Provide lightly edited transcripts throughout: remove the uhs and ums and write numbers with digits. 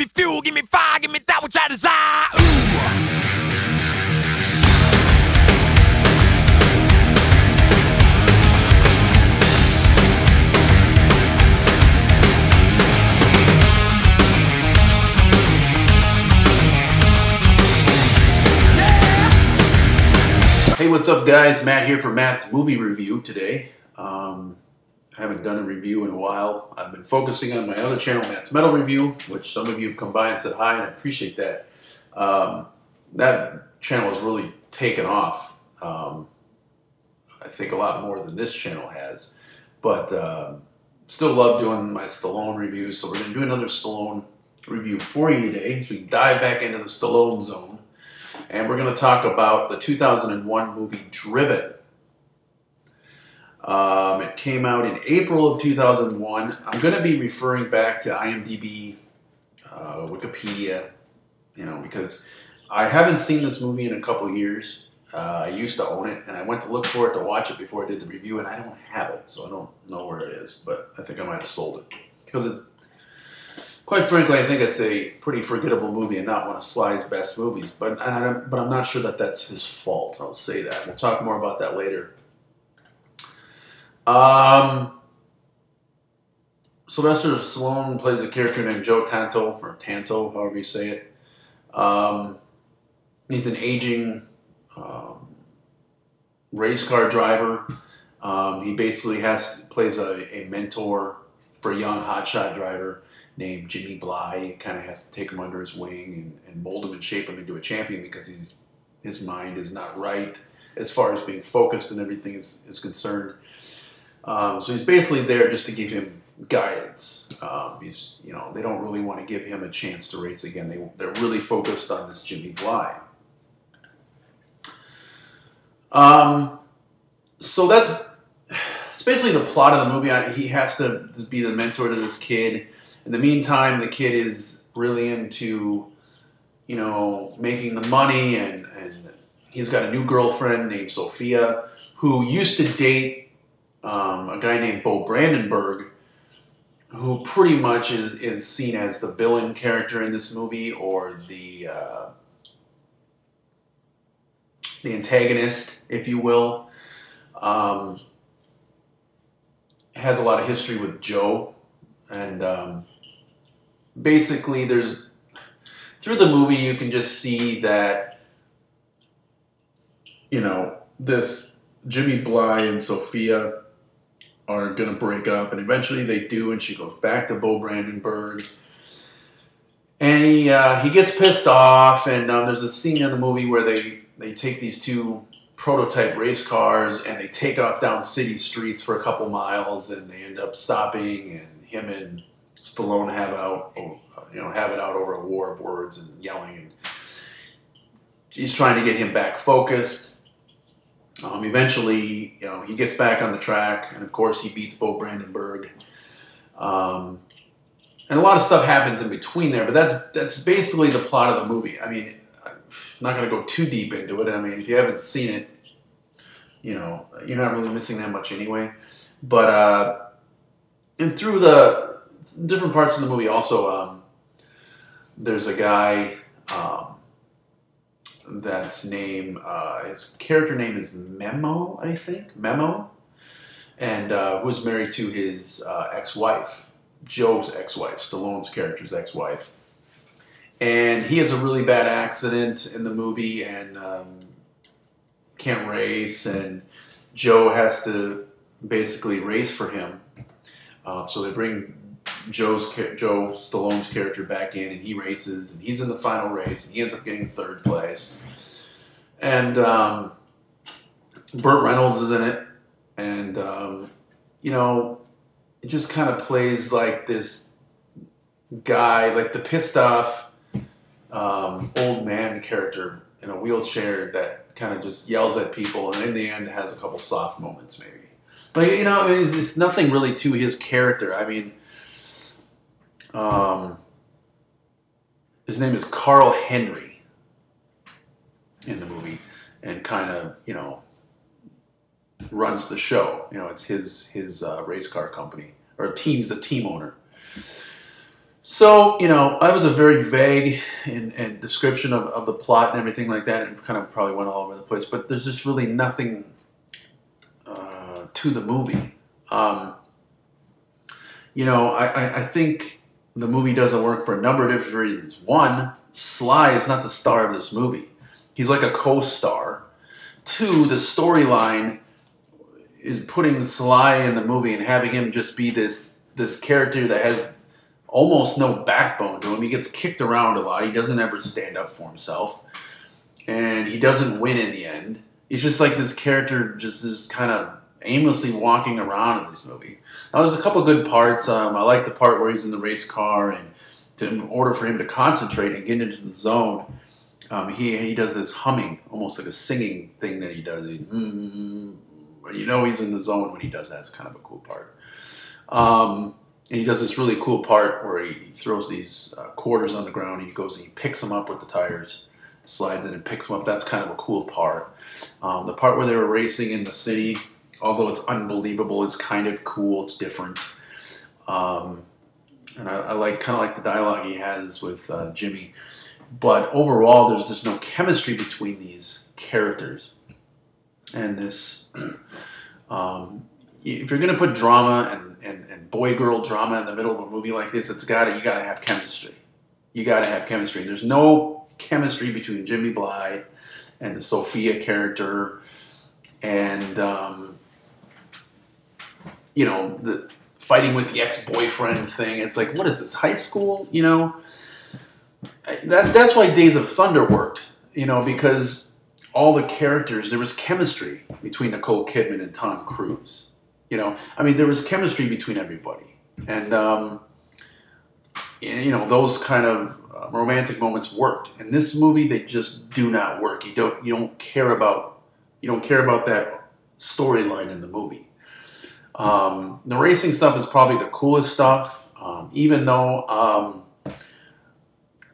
me fuel, give me fire, give me that which I desire. Ooh. Hey, what's up guys? Matt here for Matt's movie review today. I haven't done a review in a while. I've been focusing on my other channel, Matt's Metal Review, which some of you have come by and said hi, and I appreciate that. That channel has really taken off. I think a lot more than this channel has. But still love doing my Stallone reviews, so we're going to do another Stallone review for you today. So we dive back into the Stallone zone. And we're going to talk about the 2001 movie Driven. It came out in April of 2001. I'm going to be referring back to IMDb, Wikipedia, because I haven't seen this movie in a couple years. I used to own it, and I went to look for it to watch it before I did the review, and I don't have it, so I don't know where it is. But I think I might have sold it because quite frankly, I think it's a pretty forgettable movie and not one of Sly's best movies. But I'm not sure that that's his fault. I'll say that. We'll talk more about that later. Sylvester Stallone plays a character named Joe Tanto, or Tanto, however you say it. He's an aging race car driver. He basically plays a mentor for a young hotshot driver named Jimmy Bly. Kind of has to take him under his wing and mold him and shape him into a champion because his mind is not right as far as being focused and everything is concerned. So he's basically there just to give him guidance. They don't really want to give him a chance to race again. They're really focused on this Jimmy Bly. So that's basically the plot of the movie. He has to be the mentor to this kid. In the meantime, the kid is really into, making the money, and he's got a new girlfriend named Sophia who used to date a guy named Bo Brandenburg, who pretty much is seen as the villain character in this movie, or the antagonist, if you will. Has a lot of history with Joe, and basically through the movie you can just see that this Jimmy Bly and Sophia are gonna break up, and eventually they do, and she goes back to Bo Brandenburg, and he gets pissed off, and there's a scene in the movie where they take these two prototype race cars and they take off down city streets for a couple miles, and they end up stopping, and him and Stallone have it out over a war of words and yelling, and he's trying to get him back focused. Eventually, he gets back on the track, and of course he beats Bo Brandenburg. And a lot of stuff happens in between there, but that's basically the plot of the movie. I mean, I'm not going to go too deep into it. I mean, if you haven't seen it, you're not really missing that much anyway. But and through the different parts of the movie, also there's a guy that's his character name is Memo, I think, Memo, and who's married to his ex-wife, Joe's ex-wife, Stallone's character's ex-wife. And he has a really bad accident in the movie and can't race, and Joe has to basically race for him. So they bring Joe Stallone's character back in, and he races, and he's in the final race, and he ends up getting third place. And Burt Reynolds is in it, and it just kind of plays like this guy, like the pissed off old man character in a wheelchair that kind of just yells at people, and in the end has a couple soft moments maybe. But it's nothing really to his character. I mean, his name is Carl Henry in the movie, and kind of runs the show. It's his race car company, or he's the team owner. So, you know, I was a very vague and description of the plot and everything like that, and kind of probably went all over the place, but there's just really nothing to the movie. You know, I think the movie doesn't work for a number of different reasons. One, Sly is not the star of this movie. He's like a co-star. Two, the storyline is putting Sly in the movie and having him just be this character that has almost no backbone to him. He gets kicked around a lot. He doesn't ever stand up for himself. And he doesn't win in the end. He's just like this character just is kind of aimlessly walking around in this movie. Now, there's a couple good parts. I like the part where he's in the race car, and in order for him to concentrate and get into the zone, he does this humming, almost like a singing thing that he does. You know he's in the zone when he does that. It's kind of a cool part. And he does this really cool part where he throws these quarters on the ground. He goes and he picks them up with the tires, slides in and picks them up. That's kind of a cool part. The part where they were racing in the city, although it's unbelievable, is kind of cool. It's different. And I like kind of like the dialogue he has with Jimmy. But overall, there's just no chemistry between these characters. And this, if you're going to put drama and boy-girl drama in the middle of a movie like this, you got to have chemistry. You got to have chemistry. And there's no chemistry between Jimmy Bly and the Sophia character, and you know, the fighting with the ex-boyfriend thing. It's like, what is this, high school? You know, that's why Days of Thunder worked. You know, because all the characters, there was chemistry between Nicole Kidman and Tom Cruise. You know, I mean, there was chemistry between everybody, and you know, those kind of romantic moments worked. In this movie, they just do not work. You don't care about that storyline in the movie. The racing stuff is probably the coolest stuff, even though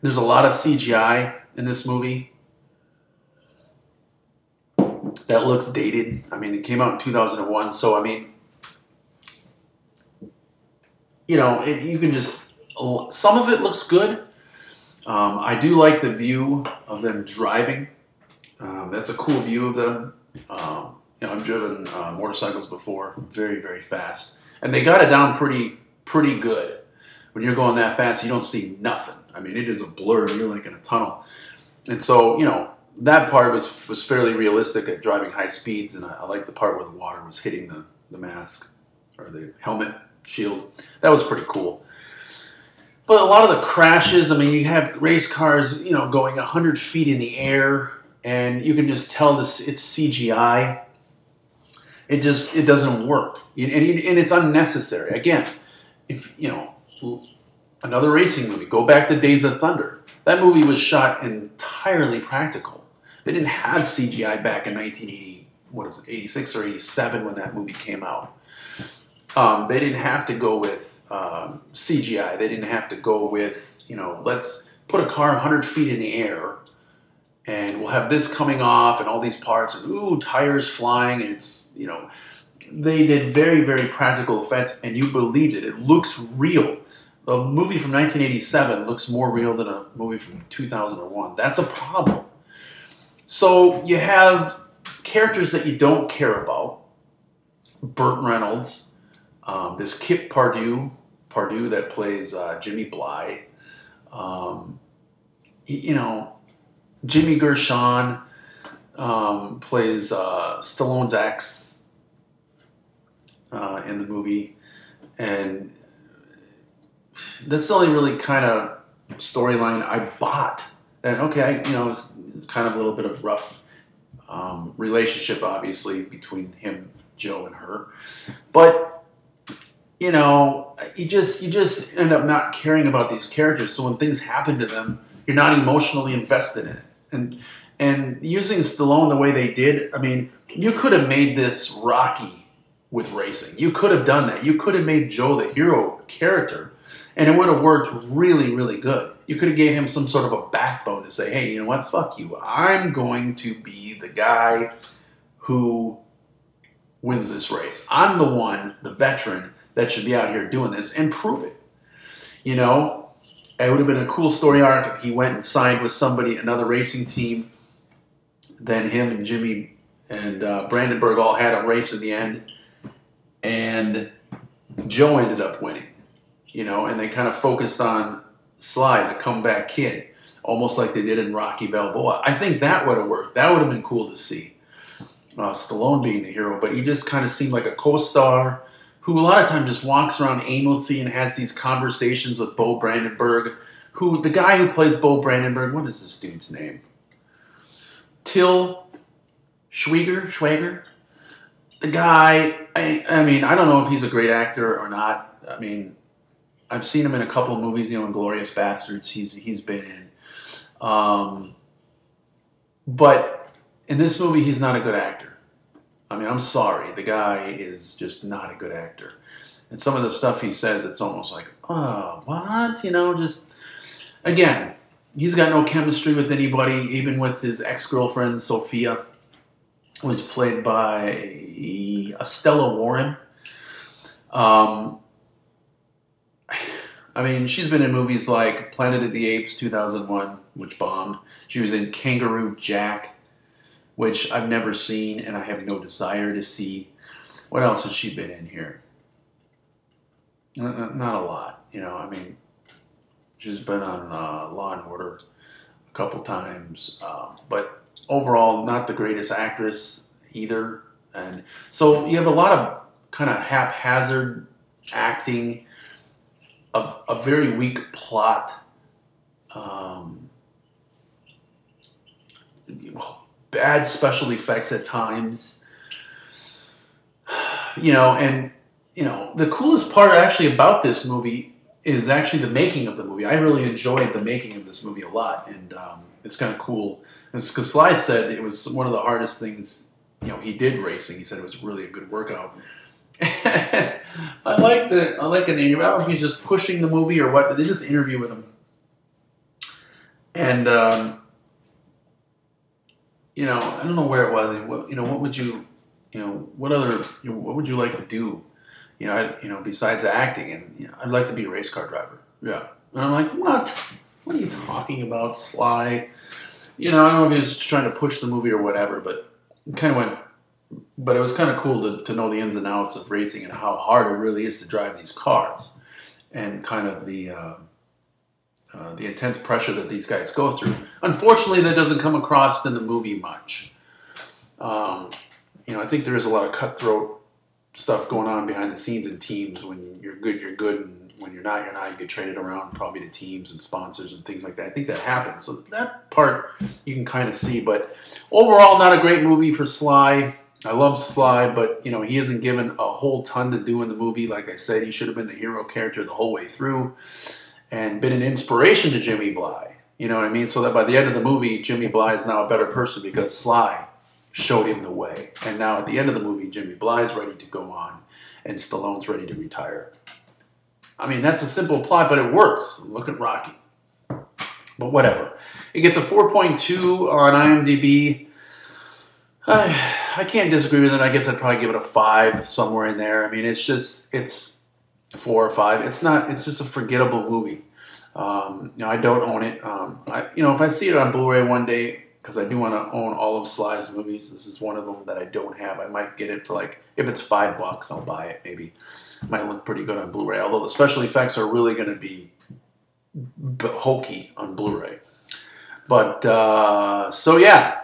there's a lot of CGI in this movie that looks dated. I mean, it came out in 2001, so I mean, you know, you can just, some of it looks good. I do like the view of them driving. That's a cool view of them. You know, I've driven motorcycles before, very, very fast. And they got it down pretty good. When you're going that fast, you don't see nothing. I mean, it is a blur. You're like in a tunnel. And so, you know, that part was fairly realistic at driving high speeds. And I like the part where the water was hitting the mask or the helmet shield. That was pretty cool. But a lot of the crashes, I mean, you have race cars, you know, going 100 feet in the air, and you can just tell it's CGI. It doesn't work, and it's unnecessary. Again, if you know, another racing movie, go back to Days of Thunder. That movie was shot entirely practical. They didn't have CGI back in 1980, 86 or 87 when that movie came out. They didn't have to go with CGI. They didn't have to go with, you know, let's put a car 100 feet in the air and we'll have this coming off and all these parts and, ooh, tires flying. And it's, you know, they did very, very practical effects and you believed it. It looks real. A movie from 1987 looks more real than a movie from 2001. That's a problem. So you have characters that you don't care about. Burt Reynolds. This Kip Pardue that plays Jimmy Bly. You know, Jimmy Gershon plays Stallone's ex in the movie. And that's the only really kind of storyline I bought. And okay, you know, it's kind of a little bit of rough relationship, obviously, between him, Joe, and her. But you know, you just end up not caring about these characters. So when things happen to them, you're not emotionally invested in it. And using Stallone the way they did, I mean, you could have made this Rocky with racing. You could have done that. You could have made Joe the hero character, and it would have worked really, really good. You could have gave him some sort of a backbone to say, hey, you know what? Fuck you. I'm going to be the guy who wins this race. I'm the one, the veteran, that should be out here doing this and prove it. You know, It would have been a cool story arc if he went and signed with somebody, another racing team. Then him and Jimmy and Brandenburg all had a race in the end, and Joe ended up winning. You know, and they kind of focused on Sly, the comeback kid, almost like they did in Rocky Balboa. I think that would have worked. That would have been cool to see. Stallone being the hero, but he just kind of seemed like a co-star who a lot of times just walks around aimlessly and has these conversations with Bo Brandenburg, who, the guy who plays Bo Brandenburg, what is this dude's name? Till Schweiger? The guy, I mean, I don't know if he's a great actor or not. I mean, I've seen him in a couple of movies, you know, Inglourious Bastards he's been in. But in this movie, he's not a good actor. I mean, I'm sorry. The guy is just not a good actor. And some of the stuff he says, it's almost like, oh, what? You know, just, again, he's got no chemistry with anybody, even with his ex-girlfriend, Sophia, who was played by Estella Warren. I mean, she's been in movies like Planet of the Apes 2001, which bombed. She was in Kangaroo Jack, which I've never seen and I have no desire to see. What else has she been in here? Not a lot, you know. I mean, she's been on Law and Order a couple times, but overall, not the greatest actress either. And so you have a lot of kind of haphazard acting, a very weak plot, bad special effects at times, you know, and, you know, the coolest part actually about this movie is actually the making of the movie. I really enjoyed the making of this movie a lot, and it's kind of cool. Because Sly said it was one of the hardest things, you know, he did racing. He said it was really a good workout. I like an interview. I don't know if he's just pushing the movie or what, but they just interview with him. And, you know, I don't know where it was. You know, what would you, you know, what would you like to do? You know, besides acting, and you know, I'd like to be a race car driver. Yeah, and I'm like, what? What are you talking about, Sly? You know, I don't know if he was just trying to push the movie or whatever, but it kind of went. But it was kind of cool to know the ins and outs of racing and how hard it really is to drive these cars, and kind of the intense pressure that these guys go through. Unfortunately, that doesn't come across in the movie much. You know, I think there is a lot of cutthroat stuff going on behind the scenes in teams. When you're good, and when you're not, you get traded around probably to teams and sponsors and things like that. I think that happens. So that part you can kind of see. But overall, not a great movie for Sly. I love Sly, but you know, he isn't given a whole ton to do in the movie. Like I said, he should have been the hero character the whole way through and been an inspiration to Jimmy Bly. You know what I mean? So that by the end of the movie, Jimmy Bly is now a better person because Sly showed him the way. And now at the end of the movie, Jimmy Bly's ready to go on and Stallone's ready to retire. I mean, that's a simple plot, but it works. Look at Rocky. But whatever. It gets a 4.2 on IMDb. I can't disagree with it. I guess I'd probably give it a 5, somewhere in there. I mean, it's 4 or 5. It's just a forgettable movie. You know, I don't own it. You know, if I see it on Blu-ray one day, because I do want to own all of Sly's movies. This is one of them that I don't have. I might get it for like, if it's $5, I'll buy it maybe. Might look pretty good on Blu-ray, although the special effects are really going to be hokey on Blu-ray. But, so yeah.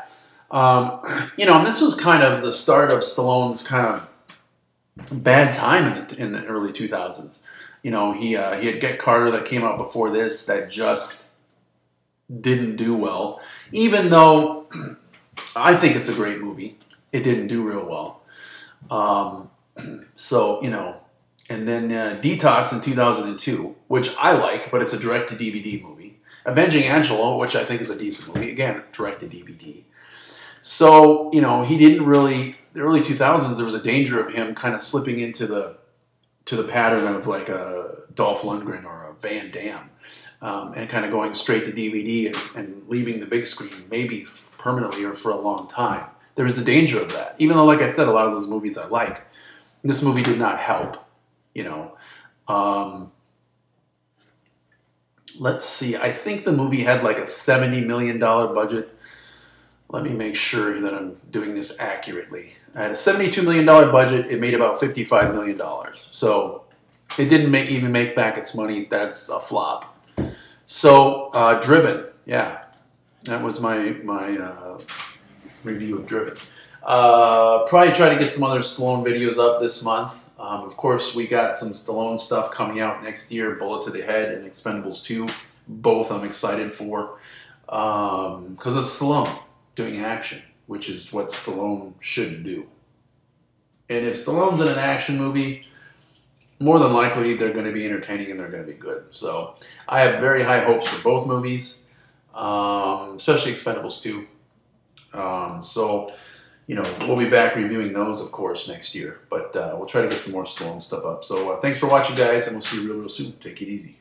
You know, and this was kind of the start of Stallone's kind of bad time in the early 2000s. You know, he had Get Carter that came out before this that just didn't do well. Even though I think it's a great movie, it didn't do real well. So, you know, and then Detox in 2002, which I like, but it's a direct-to-DVD movie. Avenging Angelo, which I think is a decent movie. Again, direct-to-DVD. So, you know, he didn't really, the early 2000s, there was a danger of him kind of slipping into the pattern of like a Dolph Lundgren or a Van Damme. And kind of going straight to DVD and leaving the big screen, maybe permanently or for a long time. There is a danger of that. Even though, like I said, a lot of those movies I like, this movie did not help, you know. let's see. I think the movie had like a $70 million budget. Let me make sure that I'm doing this accurately. I had a $72 million budget. It made about $55 million. So it didn't even make back its money. That's a flop. So Driven, yeah, that was my review of Driven. Probably try to get some other Stallone videos up this month. Of course, we got some Stallone stuff coming out next year. Bullet to the Head and Expendables 2. Both I'm excited for because it's Stallone doing action, which is what Stallone should do. And if Stallone's in an action movie, more than likely they're going to be entertaining and they're going to be good. So I have very high hopes for both movies, especially Expendables 2. So, you know, we'll be back reviewing those, of course, next year. But we'll try to get some more Stallone stuff up. So thanks for watching, guys, and we'll see you real soon. Take it easy.